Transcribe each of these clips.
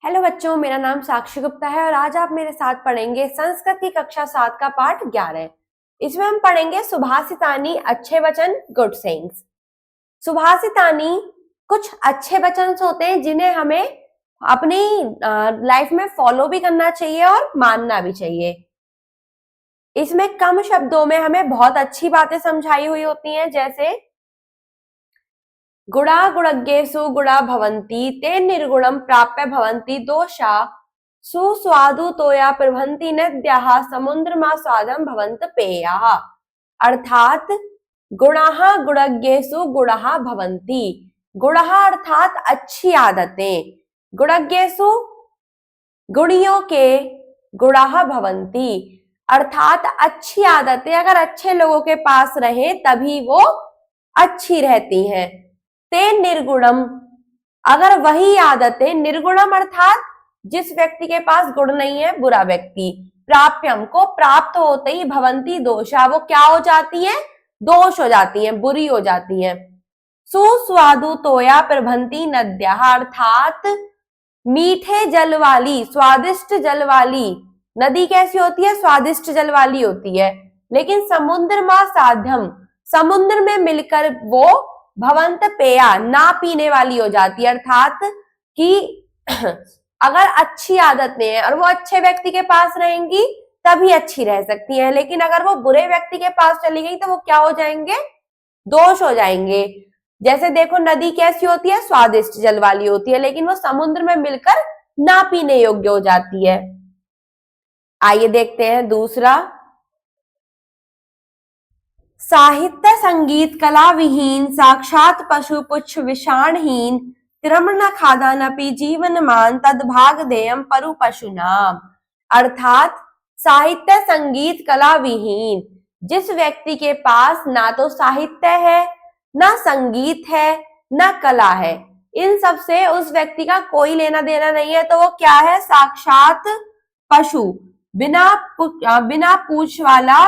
Hello बच्चों, मेरा नाम साक्षी गुप्ता है और आज आप मेरे साथ पढ़ेंगे संस्कृत की कक्षा 7 का पाठ 11। इसमें हम पढ़ेंगे सुभाषितानी अच्छे वचन, गुड सेइंग्स। सुभाषितानी कुछ अच्छे वचन होते हैं जिन्हें हमें अपनी लाइफ में फॉलो भी करना चाहिए और मानना भी चाहिए। इसमें कम शब्दों में हमें बहुत अच्छी बातें समझाई हुई होती हैं, जैसे गुणा गुणज्ञेषु गुणा भवन्ति ते निर्गुणं प्राप्य भवन्ति दोषा सुस्वादु तोया प्रभन्ति नद्याः समुद्रमा स्वादं भवन्त पेयाः। अर्थात गुणाः गुणज्ञेषु गुणाः भवन्ति। गुणाः अर्थात अच्छी आदतें, गुणज्ञेषु गुणियों के गुणाः भवन्ति अर्थात अच्छी आदतें अगर अच्छे लोगों के पास रहे तभी वो अच्छी रहती हैं। ते निर्गुणम, अगर वही आदतें, निर्गुणम अर्थात जिस व्यक्ति के पास गुण नहीं है, बुरा व्यक्ति, प्राप्यम को प्राप्त होते ही भवंती दोषा, वो क्या हो जाती है, दोष हो जाती है, बुरी हो जाती है। सुस्वादु तोया प्रभंती नद्या, अर्थात मीठे जल वाली, स्वादिष्ट जल वाली नदी कैसी होती है, स्वादिष्ट जल वाली होती है। लेकिन समुद्र मा साध्यम, समुद्र में मिलकर वो भवंत पेया, ना पीने वाली हो जाती है। अर्थात कि अगर अच्छी आदतें हैं और वो अच्छे व्यक्ति के पास रहेंगी तभी अच्छी रह सकती हैं, लेकिन अगर वो बुरे व्यक्ति के पास चली गई तो वो क्या हो जाएंगे, दोष हो जाएंगे। जैसे देखो, नदी कैसी होती है, स्वादिष्ट जल वाली होती है, लेकिन वो समुद्र में मिलकर ना पीने योग्य हो जाती है। आइए देखते हैं दूसरा। साहित्य संगीत कला विहीन साक्षात पशु पुच्छ विषाणहीन तिरमण खादानपि जीवनमान तद्भाग देयम परु पशुनाम। अर्थात साहित्य संगीत कला विहीन, जिस व्यक्ति के पास ना तो साहित्य है, ना संगीत है, ना कला है, इन सब से उस व्यक्ति का कोई लेना देना नहीं है, तो वो क्या है, साक्षात पशु, बिना पूंछ वाला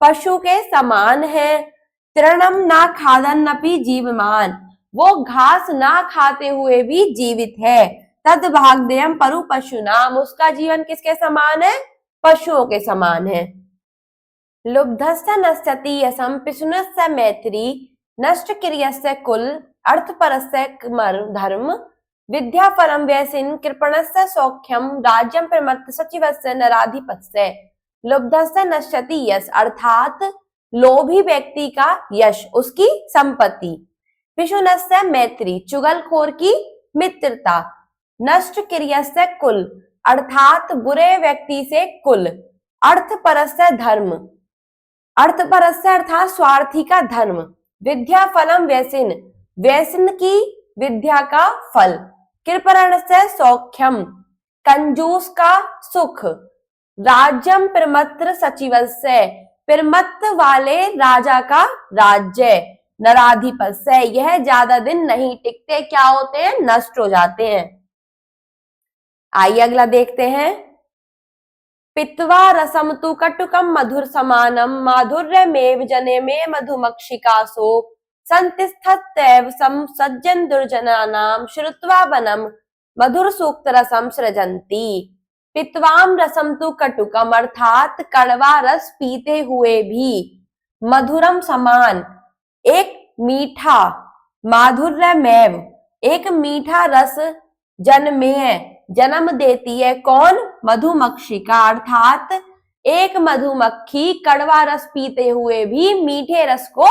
पशु के समान है। तृणम ना खादन अपि जीवमान, वो घास ना खाते हुए भी जीवित है। तद भागदेयम परु पशु नाम, उसका जीवन किसके समान है, पशुओं के समान है। लुब्धस्य नश्यति यशम पिशुनस्य मैत्री नष्ट क्रियस्य कुल अर्थपरस्य धर्म विद्या परम व्यसिन कृपणस्य सौख्यम राज्यम प्रमत्त सचिवस्य नराधिपस्य। लुब्धस्य नश्यति यश, अर्थात लोभी व्यक्ति का यश, उसकी संपत्ति। पिशुनस्य मैत्री, चुगलखोर की मित्रता। नष्ट क्रियस्य कुल, अर्थात बुरे व्यक्ति से कुल। अर्थपरस्य धर्म, अर्थपरस्य अर्थात स्वार्थी का धर्म। विद्या फलम व्यसिन, व्यसन की विद्या का फल। कृपणस्य सौख्यम, कंजूस का सुख। राज्यम प्रमत्र सचिवस्य, प्रमत्त वाले राजा का राज्य। नराधिपस्य, यह ज्यादा दिन नहीं टिकते, क्या होते हैं, नष्ट हो जाते हैं। आइए अगला देखते हैं। पित्वा रसम तु कटुकम मधुर समानम माधुर्यमेव जने में मधुमक्षिकासो संतिष्ठत्यैव सज्जन दुर्जनानाम श्रुत्वा वनम मधुर सूक्त रसम सृजन्ति। पित्वाम रसम तु कटुकम, अर्थात कड़वा रस पीते हुए भी, मधुरम समान, एक मीठा, माधुर्यमेव, एक मीठा रस, जन्मेय, जन्म देती है, कौन, मधुमक्षिका, अर्थात एक मधुमक्खी कड़वा रस पीते हुए भी मीठे रस को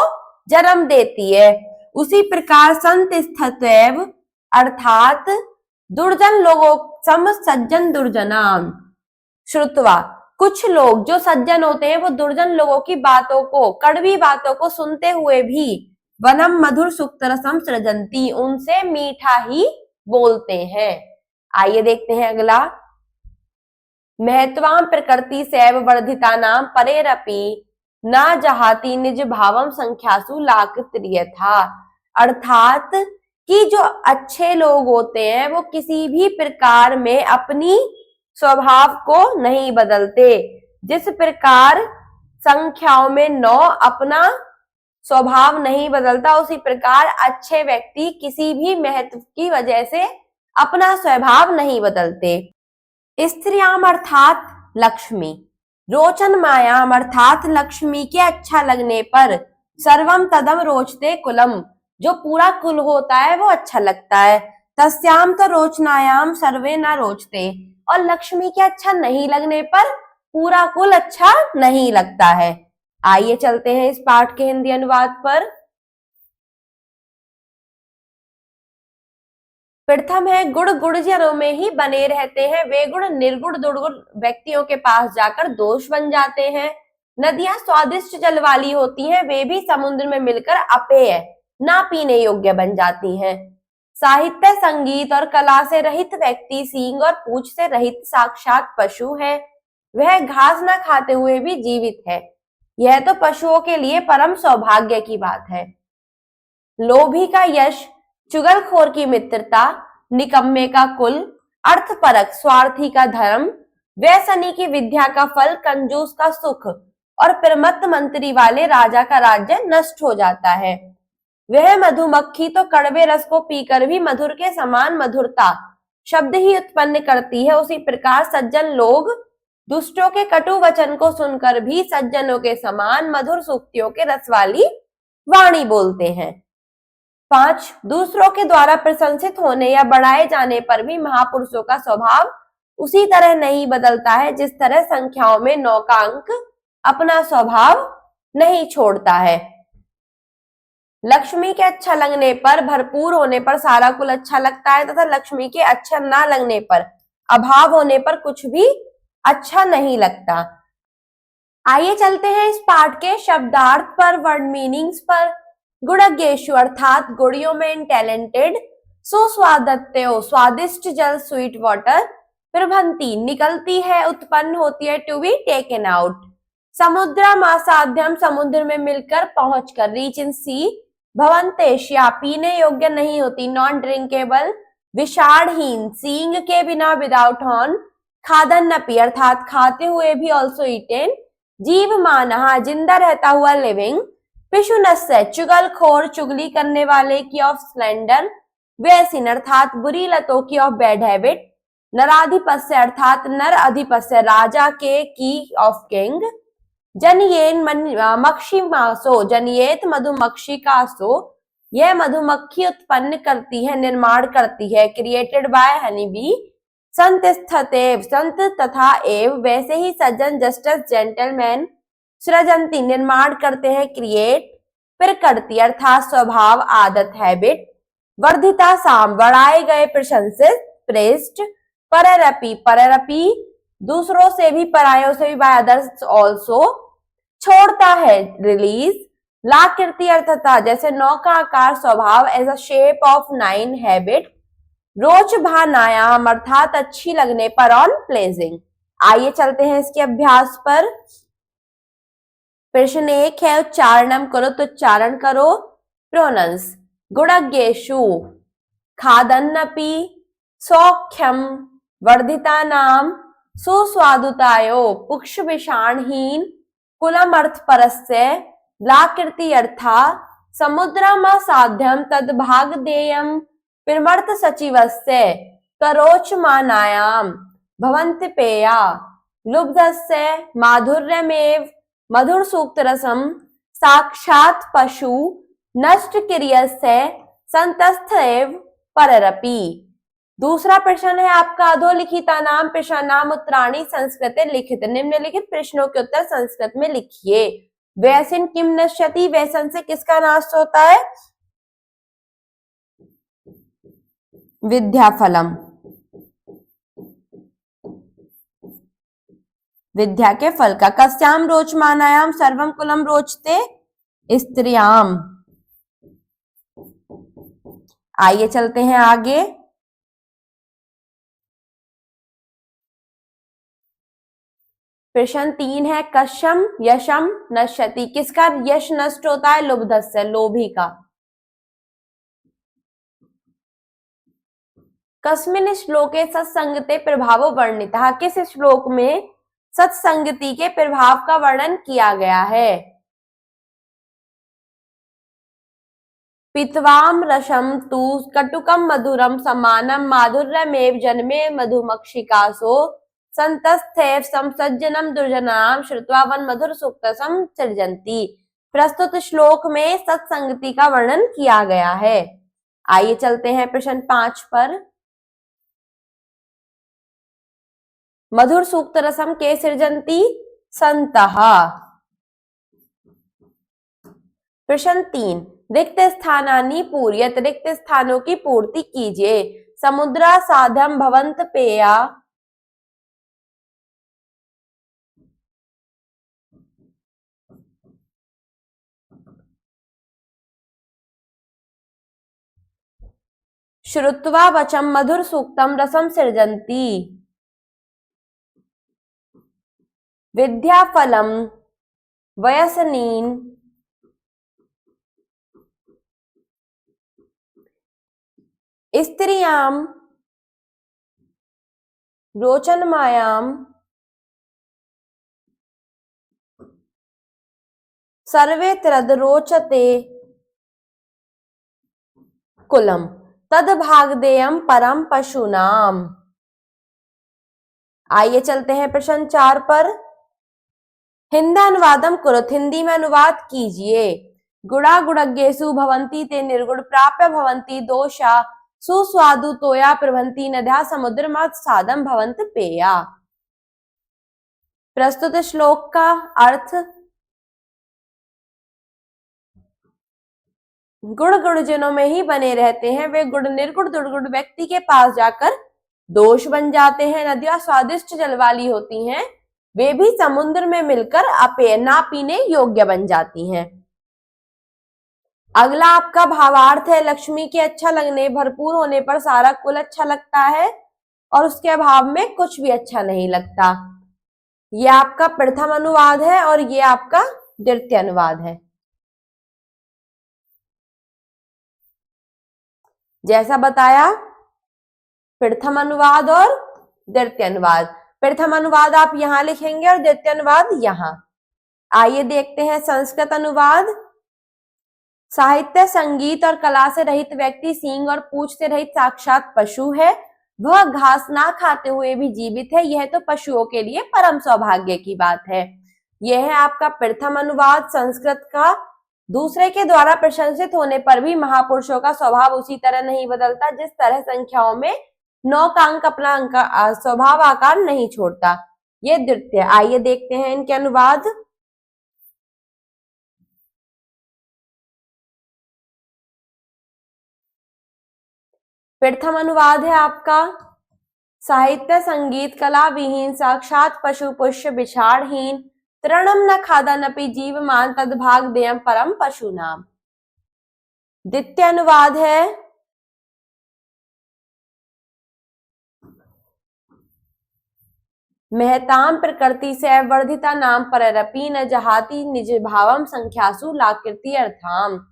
जन्म देती है। उसी प्रकार संतिष्ठत्यैव, अर्थात दुर्जन लोगों सम सज्जन दुर्जनाम श्रुत्वा, कुछ लोग जो सज्जन होते हैं वो दुर्जन लोगों की बातों को, कड़वी बातों को सुनते हुए भी वनम मधुर सूक्त रसम सृजन्ति, उनसे मीठा ही बोलते हैं। आइए देखते हैं अगला। महत्वाम प्रकृति सैव वर्धिता नाम परेरपि ना जहाती निज भावम संख्यासु लाख त्रियथा। अर्थात कि जो अच्छे लोग होते हैं वो किसी भी प्रकार में अपनी स्वभाव को नहीं बदलते। जिस प्रकार संख्याओं में 9 अपना स्वभाव नहीं बदलता, उसी प्रकार अच्छे व्यक्ति किसी भी महत्व की वजह से अपना स्वभाव नहीं बदलते। स्त्रियाम अर्थात लक्ष्मी, रोचन मायाम अर्थात लक्ष्मी के अच्छा लगने पर, सर्वम तदम रोचते कुलम, जो पूरा कुल होता है वो अच्छा लगता है। तस्याम तो रोचनायाम सर्वे न रोचते, और लक्ष्मी के अच्छा नहीं लगने पर पूरा कुल अच्छा नहीं लगता है। आइए चलते हैं इस पाठ के हिंदी अनुवाद पर। प्रथम है गुण गुणजनों में ही बने रहते हैं, वे गुण निर्गुण दुर्गुण व्यक्तियों के पास जाकर दोष बन जाते हैं। नदियां स्वादिष्ट जल वाली होती हैं, वे भी समुद्र में मिलकर अपेय ना पीने योग्य बन जाती हैं। साहित्य, संगीत और कला से रहित व्यक्ति सींग और पूंछ से रहित साक्षात पशु है। वह घास न खाते हुए भी जीवित है। यह तो पशुओं के लिए परम सौभाग्य की बात है। लोभी का यश, चुगलखोर की मित्रता, निकम्मे का कुल, अर्थपरक स्वार्थी का धर्म, व्यसनी की विद्या का फल, कंजूस का सुख और प्रमत्त मंत्री वाले राजा का राज्य नष्ट हो जाता है। वह मधुमक्खी तो कड़वे रस को पीकर भी मधुर के समान मधुरता शब्द ही उत्पन्न करती है, उसी प्रकार सज्जन लोग दुष्टों के कटु वचन को सुनकर भी सज्जनों के समान मधुर सूक्तियों के रस वाली वाणी बोलते हैं। 5. दूसरों के द्वारा प्रशंसित होने या बढ़ाए जाने पर भी महापुरुषों का स्वभाव उसी तरह नहीं बदलता है जिस तरह संख्याओं में 9 का अंक अपना स्वभाव नहीं छोड़ता है। लक्ष्मी के अच्छा लगने पर, भरपूर होने पर सारा कुल अच्छा लगता है, तथा लक्ष्मी के अच्छा ना लगने पर, अभाव होने पर कुछ भी अच्छा नहीं लगता। आइए चलते हैं इस पाठ के शब्दार्थ पर, वर्ड मीनिंग्स पर। गुणज्ञेषु अर्थात गुड़ियों में टैलेंटेड, सुस्वादत्यो स्वादिष्ट जल स्वीट वाटर, प्रभंती निकलती है, उत्पन्न होती है, टू बी टेकन आउट। समुद्रमासाध्यम समुद्र में मिलकर, पहुंचकर, रीच इन सी। भवंतेश्या पीने योग्य नहीं होती, नॉन ड्रिंकेबल। विषाणहीन सींग के बिना, विदाउट हॉर्न। खादन्नपि अर्थात खाते हुए भी, ऑल्सो ईटेन। जीवमानः जिंदा रहता हुआ, लिविंग। पिशुनस्य चुगलखोर चुगली करने वाले की, ऑफ स्लेंडर। व्यसिन अर्थात बुरी लतों की, ऑफ बैड हैबिट। नराधिपस्य अर्थात नर अधिपस्य राजा के, की, ऑफ किंग। जनयेन मक्षिमासो जनियेत मधुमक्षी का सो, यह मधुमक्खी उत्पन्न करती है, निर्माण करती है, क्रिएटेड बाय हनी बी। संतस्थतेव संत तथा एव, वैसे ही सज्जन, जस्टिस जेंटलमैन। सृजंती निर्माण करते हैं, क्रिएट। प्रकृति अर्थात स्वभाव, आदत, हैबिट। वर्धिता साम बढ़ाए गए, प्रशंसित, प्रेस्ड। पररपि पररपि दूसरों से भी, परायों से भी, बाय अदर्स ऑल्सो। छोड़ता है, रिलीज। लाकृति अर्थता जैसे 9 का आकार, स्वभाव, as a shape of 9 habit. रोच भानायाम अर्थात अच्छी लगने पर, ऑन प्लेजिंग। आइए चलते हैं इसके अभ्यास पर। प्रश्न 1 है, उच्चारणम करो तो उच्चारण करो। प्रोनंस गुणज्ञेषु, खादन्नपि, सौख्यम, वर्धिता नाम, सुस्वादुतायो, पुक्ष विषाणहीन, कुलम अर्थ परस्य, लाकृति अर्था, समुद्रमासाध्यम तद्भागधेयम, प्रमर्थ सचिवस्य, करोचमानायाम, भवन्ति पेया, लुब्धस्य, माधुर्यमेव, मधुर सूक्त रसम, साक्षात पशु, नष्ट क्रियस्य, संतस्थ एव, पररपि। दूसरा प्रश्न है आपका, अधोलिखिता नाम प्रश्नानाम उत्तराणि संस्कृत लिखित, निम्नलिखित प्रश्नों के उत्तर संस्कृत में लिखिए। व्यसन किम नश्यति, व्यसन से किसका नाश होता है? विद्याफलम, विद्या के फल का। कस्याम रोचमानायाम सर्वम कुलम रोचते, स्त्रियाम। आइए चलते हैं आगे। प्रश्न 3 है, कशम यशम नश्यति, किसका यश नष्ट होता है? लुब्धस्य लोभी का। कस्मिन श्लोके सत्संगते प्रभावो वर्णितः, किस श्लोक में सत्संगति के प्रभाव का वर्णन किया गया है? पित्वाम रसम तु कटुकम मधुरम समानम माधुर्यमेव जन्मे मधुमक्षिकासो संतस्थैव संसज्जनम दुर्जनाम श्रुत्वा वन मधुर सूक्तसम सृजन्ति। प्रस्तुत श्लोक में सत्संगति का वर्णन किया गया है। आइए चलते हैं प्रश्न 5 पर। मधुर सूक्त रसम के सृजन्ति संतः। प्रश्न 3, रिक्त स्थानानि पूर्यत, रिक्त स्थानों की पूर्ति कीजिए। समुद्रा साधम भवंत पेया, श्रुत्वा वचम मधुर सूक्तम रसम सृजन्ति। विद्याफलम वयसनीन स्त्रियाम रोचनमायाम सर्वे त्रद रोचते कुलम तद भागदेयम परम पशुनाम। आइए चलते हैं प्रश्न 4 पर। हिंदानुवादम कुरुत, हिंदी में अनुवाद कीजिए। गुड़ा गुड़गेसु भवंती ते निर्गुण प्राप्य भवंती दोषा सुस्वादु तोया प्रभंती नद्या समुद्र मत साधम भवंत पेया। प्रस्तुत श्लोक का अर्थ। गुण गुणजनों में ही बने रहते हैं, वे गुण निर्गुण दुर्गुण व्यक्ति के पास जाकर दोष बन जाते हैं। नदियां स्वादिष्ट जल वाली होती हैं, वे भी समुद्र में मिलकर अपेय ना पीने योग्य बन जाती हैं। अगला आपका भावार्थ है, लक्ष्मी के अच्छा लगने भरपूर होने पर सारा कुल अच्छा लगता है और उसके अभाव में कुछ भी अच्छा नहीं लगता। ये आपका प्रथम अनुवाद है और ये आपका द्वितीय अनुवाद है। जैसा बताया, प्रथम अनुवाद और द्वितीय अनुवाद। प्रथम अनुवाद आप यहां लिखेंगे और द्वितीय अनुवाद यहां। आइए देखते हैं संस्कृत अनुवाद। साहित्य, संगीत और कला से रहित व्यक्ति सींग और पूंछ से रहित साक्षात पशु है। वह घास ना खाते हुए भी जीवित है, यह तो पशुओं के लिए परम सौभाग्य की बात है। यह है आपका प्रथम अनुवाद संस्कृत का। दूसरे के द्वारा प्रशंसित होने पर भी महापुरुषों का स्वभाव उसी तरह नहीं बदलता जिस तरह संख्याओं में 9 का अंक अपना स्वभाव आकार नहीं छोड़ता। ये द्वितीय। आइए देखते हैं इनके अनुवाद। प्रथम अनुवाद है आपका, साहित्य संगीत कला विहीन साक्षात पशु पुष्य विषाणहीन तृणम न खादनपि जीवमान तद्भाग देयम परम पशु नाम। द्वितीय अनुवाद है, महताम प्रकृति से वर्धिता नाम पररपि न जहाती निज भावम संख्यासु लाकृति अर्थाम।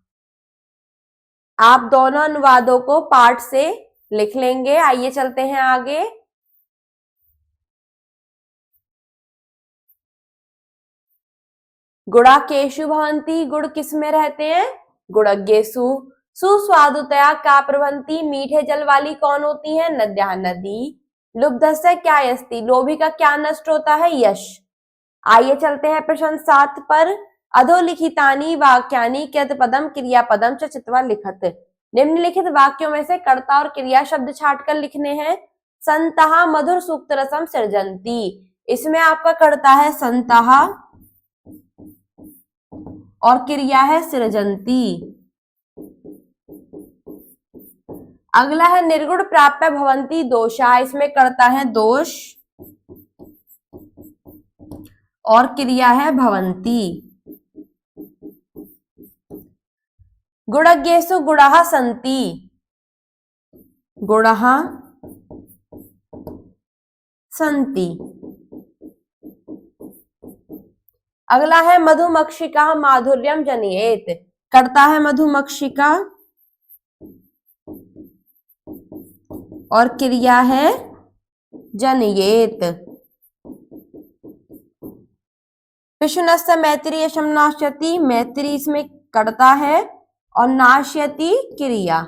आप दोनों अनुवादों को पाठ से लिख लेंगे। आइए चलते हैं आगे। गुड़ा केशु भवंती, गुड़ किस में रहते हैं? गुड़गेसु। सुस्वादुतया का प्रभंती, मीठे जल वाली कौन होती है? नद्या, नदी। लुब्धस्य क्या यस्ति, लोभी का क्या नष्ट होता है? यश। आइए चलते हैं प्रश्न 7 पर। अधोलिखितानि वाक्यानि कियत पदम क्रिया पदम च चित्वा लिखत। निम्नलिखित वाक्यों में से कर्ता और क्रिया शब्द छांटकर लिखने हैं। संतः मधुर सूक्त रसम सृजन्ति, इसमें आपका कर्ता है संतः और क्रिया है सृजन्ति। अगला है निर्गुण प्राप्य भवंती दोषा, इसमें कर्ता है दोष और क्रिया है भवंती। गुणज्ञेषु गुणाः सन्ति, गुणाः सन्ति। अगला है मधुमक्षिका माधुर्यम जनयेत, करता है मधुमक्षिका और क्रिया है जनयेत। पिशुनस्य मैत्री यशम नाश्यति, मैत्री इसमें करता है और नाश्यति क्रिया।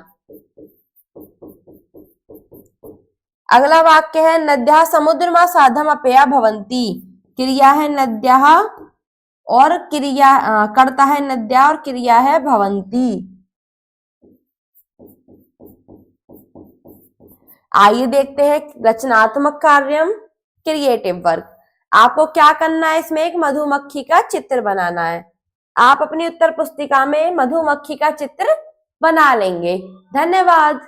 अगला वाक्य है नद्यः समुद्रमा साधम अपया भवन्ति। क्रिया है नद्यः और क्रिया कर्ता है नद्या और क्रिया है भवन्ति। आइए देखते हैं रचनात्मक कार्यम, क्रिएटिव वर्क। आपको क्या करना है, इसमें एक मधुमक्खी का चित्र बनाना है। आप अपनी उत्तर पुस्तिका में मधुमक्खी का चित्र बना लेंगे। धन्यवाद।